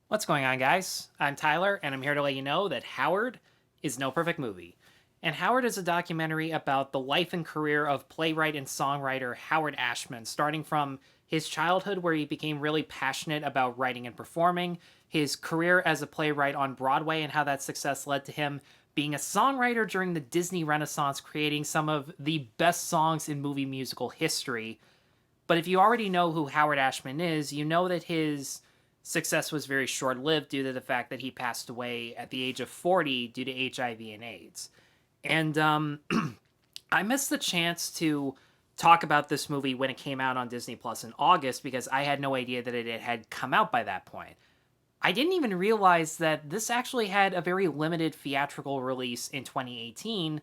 What's going on, guys? I'm Tyler, and I'm here to let you know that Howard is no perfect movie. And Howard is a documentary about the life and career of playwright and songwriter Howard Ashman, starting from his childhood, where he became really passionate about writing and performing, his career as a playwright on Broadway, and how that success led to him being a songwriter during the Disney Renaissance, creating some of the best songs in movie musical history. But if you already know who Howard Ashman is, you know that his success was very short lived due to the fact that he passed away at the age of 40 due to HIV and AIDS. And I missed the chance to talk about this movie when it came out on Disney Plus in August because I had no idea that it had come out by that point. I didn't even realize that this actually had a very limited theatrical release in 2018,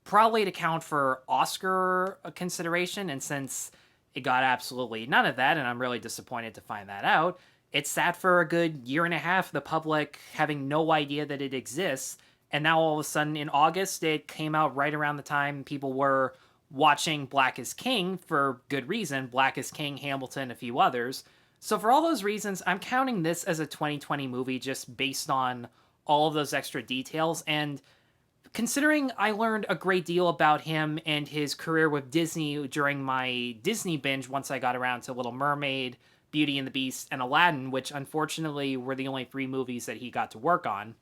probably to count for Oscar consideration. And since it got absolutely none of that, and I'm really disappointed to find that out, it sat for a good year and a half, the public having no idea that it exists. And now all of a sudden in August, it came out right around the time people were watching Black is King for good reason. Black is King, Hamilton, a few others. So for all those reasons, I'm counting this as a 2020 movie just based on all of those extra details. And considering I learned a great deal about him and his career with Disney during my Disney binge once I got around to Little Mermaid, Beauty and the Beast, and Aladdin, which unfortunately were the only three movies that he got to work on,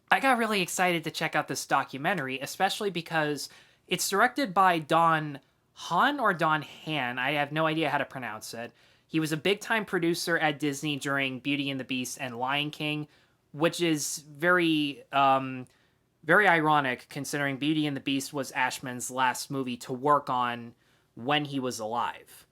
I got really excited to check out this documentary, especially because it's directed by Don Hahn or Don Han. I have no idea how to pronounce it. He was a big time producer at Disney during Beauty and the Beast and Lion King, which is very ironic considering Beauty and the Beast was Ashman's last movie to work on when he was alive.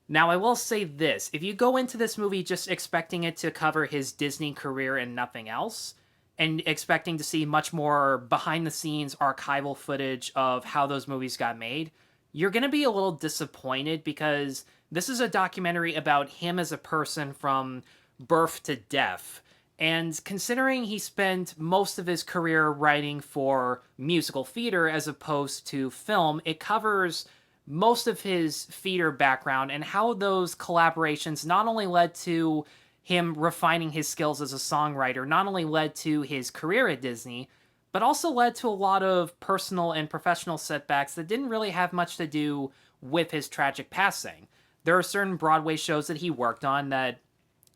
Now, I will say this, if you go into this movie just expecting it to cover his Disney career and nothing else, and expecting to see much more behind the scenes archival footage of how those movies got made, you're going to be a little disappointed because this is a documentary about him as a person from birth to death. And considering he spent most of his career writing for musical theater as opposed to film, it covers most of his theater background and how those collaborations not only led to him refining his skills as a songwriter, not only led to his career at Disney, but also led to a lot of personal and professional setbacks that didn't really have much to do with his tragic passing. There are certain Broadway shows that he worked on that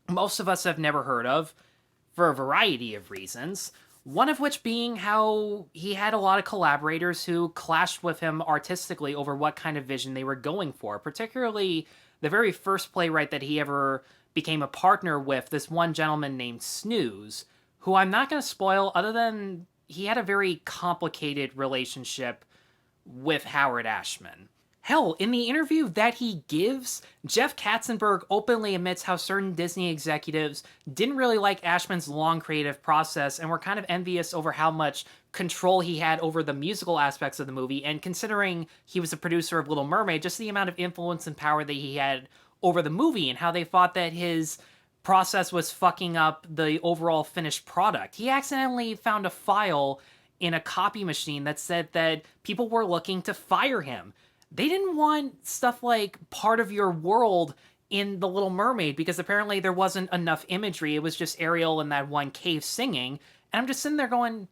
most of us have never heard of for a variety of reasons. One of which being how he had a lot of collaborators who clashed with him artistically over what kind of vision they were going for, particularly the very first playwright that he ever became a partner with, this one gentleman named Snooze, who I'm not going to spoil other than he had a very complicated relationship with Howard Ashman. Hell, in the interview that he gives, Jeff Katzenberg openly admits how certain Disney executives didn't really like Ashman's long creative process and were kind of envious over how much control he had over the musical aspects of the movie. And considering he was a producer of Little Mermaid, just the amount of influence and power that he had over the movie and how they thought that his process was fucking up the overall finished product. He accidentally found a file in a copy machine that said that people were looking to fire him. They didn't want stuff like part of your world in The Little Mermaid because apparently there wasn't enough imagery. It was just Ariel in that one cave singing. And I'm just sitting there going,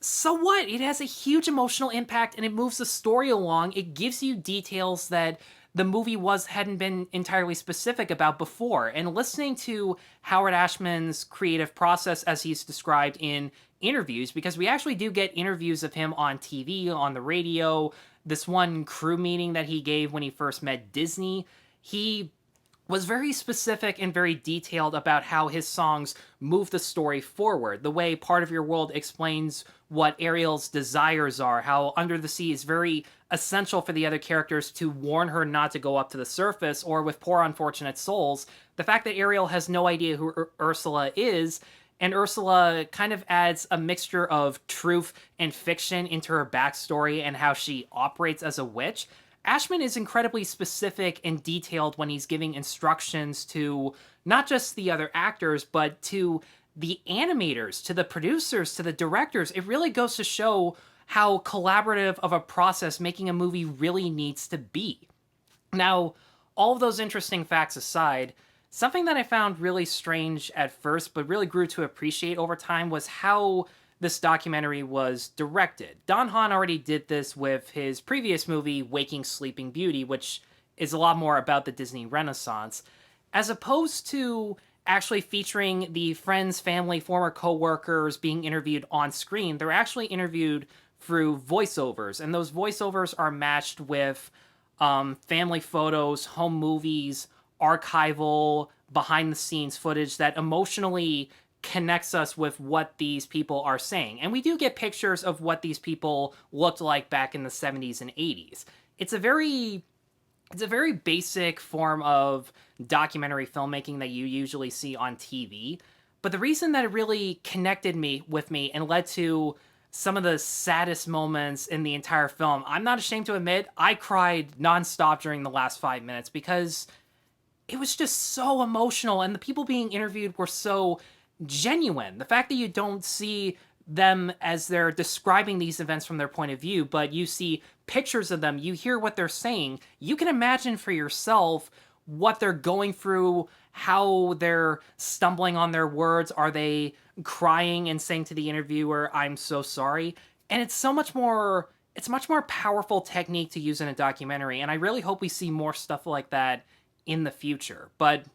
so what? It has a huge emotional impact and it moves the story along. It gives you details that the movie hadn't been entirely specific about before. And listening to Howard Ashman's creative process as he's described in interviews, because we actually do get interviews of him on TV, on the radio, this one crew meeting that he gave when he first met Disney, he was very specific and very detailed about how his songs move the story forward. The way Part of Your World explains what Ariel's desires are, how Under the Sea is very essential for the other characters to warn her not to go up to the surface, or with Poor Unfortunate Souls, the fact that Ariel has no idea who Ursula is, and Ursula kind of adds a mixture of truth and fiction into her backstory and how she operates as a witch. Ashman is incredibly specific and detailed when he's giving instructions to not just the other actors, but to the animators, to the producers, to the directors. It really goes to show how collaborative of a process making a movie really needs to be. Now, all of those interesting facts aside, something that I found really strange at first, but really grew to appreciate over time was how this documentary was directed. Don Hahn already did this with his previous movie, Waking Sleeping Beauty, which is a lot more about the Disney Renaissance, as opposed to actually featuring the friends, family, former coworkers being interviewed on screen. They're actually interviewed through voiceovers, and those voiceovers are matched with family photos, home movies, archival, behind the scenes footage that emotionally connects us with what these people are saying. And we do get pictures of what these people looked like back in the 70s and 80s. It's a very basic form of documentary filmmaking that you usually see on TV. But the reason that it really connected with me and led to some of the saddest moments in the entire film, I'm not ashamed to admit, I cried nonstop during the last 5 minutes because it was just so emotional and the people being interviewed were so genuine. The fact that you don't see them as they're describing these events from their point of view, but you see pictures of them, you hear what they're saying, you can imagine for yourself what they're going through, how they're stumbling on their words. Are they crying and saying to the interviewer, "I'm so sorry"? And it's much more powerful technique to use in a documentary, and I really hope we see more stuff like that in the future. But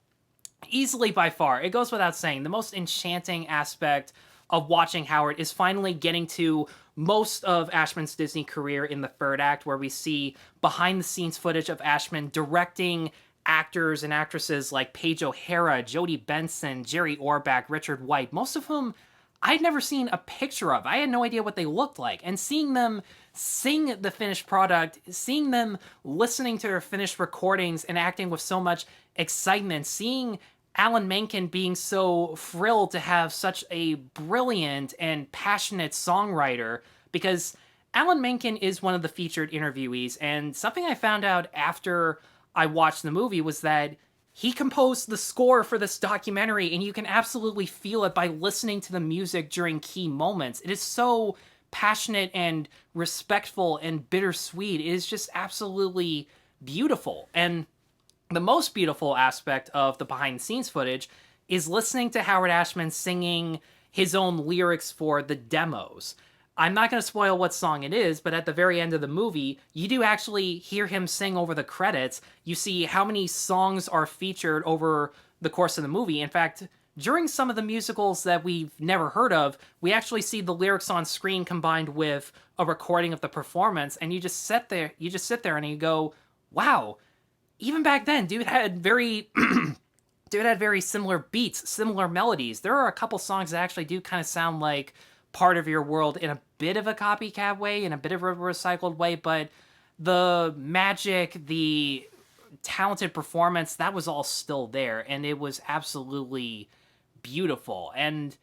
easily by far, it goes without saying, the most enchanting aspect of watching Howard is finally getting to most of Ashman's Disney career in the third act, where we see behind the scenes footage of Ashman directing actors and actresses like Paige O'Hara, Jodie Benson, Jerry Orbach, Richard White, most of whom I'd never seen a picture of. I had no idea what they looked like. And seeing them sing the finished product, seeing them listening to their finished recordings and acting with so much excitement, seeing Alan Menken being so thrilled to have such a brilliant and passionate songwriter, because Alan Menken is one of the featured interviewees, and something I found out after I watched the movie was that he composed the score for this documentary, and you can absolutely feel it by listening to the music during key moments. It is so passionate and respectful and bittersweet. It is just absolutely beautiful. And the most beautiful aspect of the behind the scenes footage is listening to Howard Ashman singing his own lyrics for the demos. I'm not going to spoil what song it is, but at the very end of the movie, you do actually hear him sing over the credits. You see how many songs are featured over the course of the movie. In fact, during some of the musicals that we've never heard of, we actually see the lyrics on screen combined with a recording of the performance, and you just sit there and you go, wow, even back then, dude had very similar beats, similar melodies. There are a couple songs that actually do kind of sound like Part of Your World in a bit of a copycat way, in a bit of a recycled way, but the magic, the talented performance, that was all still there, and it was absolutely beautiful. And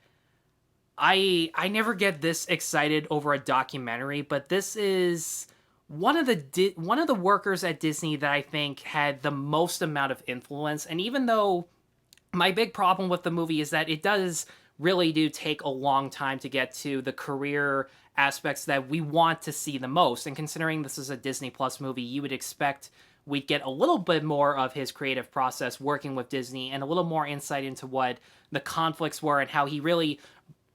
I never get this excited over a documentary, but this is one of the workers at Disney that I think had the most amount of influence. And even though my big problem with the movie is that it does really do take a long time to get to the career aspects that we want to see the most. And considering this is a Disney Plus movie, you would expect we'd get a little bit more of his creative process working with Disney and a little more insight into what the conflicts were and how he really,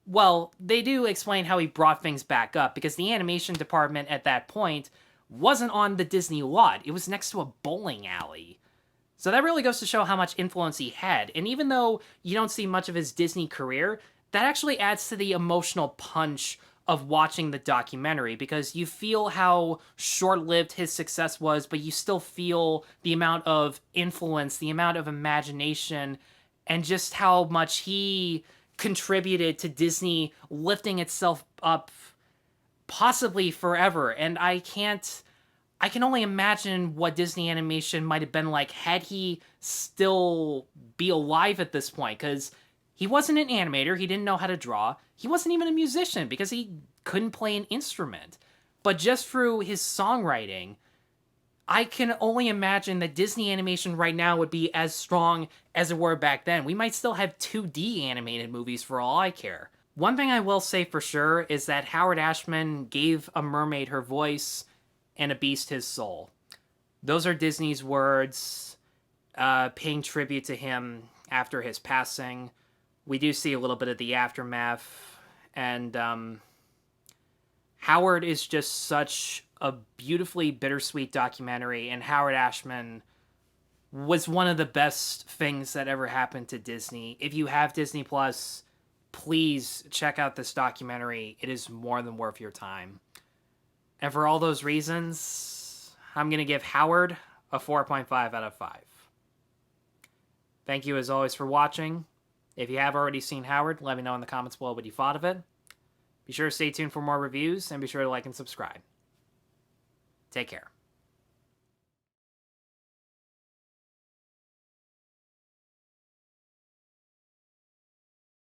well, they do explain how he brought things back up, because the animation department at that point wasn't on the Disney lot. It was next to a bowling alley. So that really goes to show how much influence he had. And even though you don't see much of his Disney career, that actually adds to the emotional punch of watching the documentary, because you feel how short-lived his success was, but you still feel the amount of influence, the amount of imagination, and just how much he contributed to Disney lifting itself up possibly forever. And I can only imagine what Disney Animation might have been like had he still be alive at this point, because he wasn't an animator, he didn't know how to draw, he wasn't even a musician because he couldn't play an instrument. But just through his songwriting, I can only imagine that Disney Animation right now would be as strong as it were back then. We might still have 2D animated movies for all I care. One thing I will say for sure is that Howard Ashman gave a mermaid her voice and a beast his soul. Those are Disney's words, paying tribute to him after his passing. We do see a little bit of the aftermath, and Howard is just such a beautifully bittersweet documentary, and Howard Ashman was one of the best things that ever happened to Disney. If you have Disney Plus, please check out this documentary. It is more than worth your time. And for all those reasons, I'm going to give Howard a 4.5 out of 5. Thank you as always for watching. If you have already seen Howard, let me know in the comments below what you thought of it. Be sure to stay tuned for more reviews, and be sure to like and subscribe. Take care.